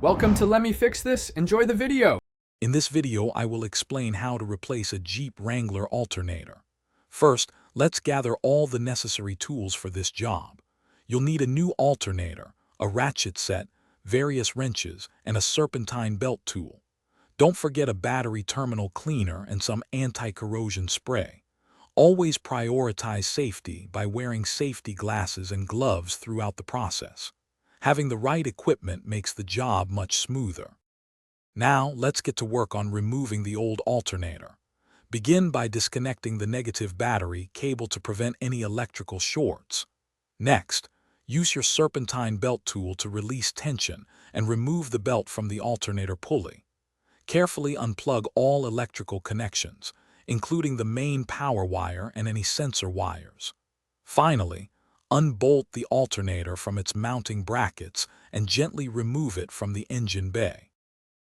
Welcome to Let Me Fix This. Enjoy the video. In this video, I will explain how to replace a Jeep Wrangler alternator. First, let's gather all the necessary tools for this job. You'll need a new alternator, a ratchet set, various wrenches, and a serpentine belt tool. Don't forget a battery terminal cleaner and some anti-corrosion spray. Always prioritize safety by wearing safety glasses and gloves throughout the process. Having the right equipment makes the job much smoother. Now, let's get to work on removing the old alternator. Begin by disconnecting the negative battery cable to prevent any electrical shorts. Next, use your serpentine belt tool to release tension and remove the belt from the alternator pulley. Carefully unplug all electrical connections, including the main power wire and any sensor wires. Finally, unbolt the alternator from its mounting brackets and gently remove it from the engine bay.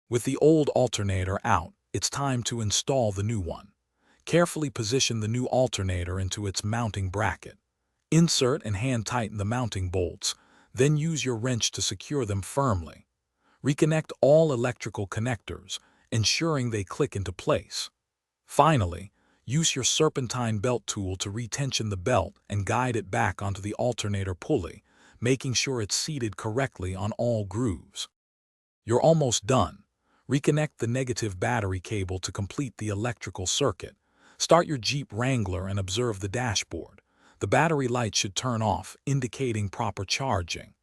With the old alternator out, it's time to install the new one. Carefully position the new alternator into its mounting bracket. Insert and hand tighten the mounting bolts, then use your wrench to secure them firmly. Reconnect all electrical connectors, ensuring they click into place. Finally, use your serpentine belt tool to retension the belt and guide it back onto the alternator pulley, making sure it's seated correctly on all grooves. You're almost done. Reconnect the negative battery cable to complete the electrical circuit. Start your Jeep Wrangler and observe the dashboard. The battery light should turn off, indicating proper charging.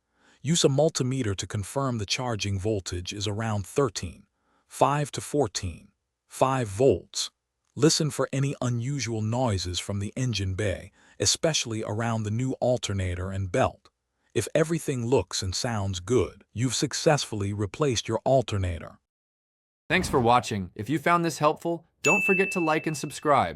Use a multimeter to confirm the charging voltage is around 13.5 to 14.5 volts. Listen for any unusual noises from the engine bay, especially around the new alternator and belt. If everything looks and sounds good, you've successfully replaced your alternator. Thanks for watching. If you found this helpful, don't forget to like and subscribe.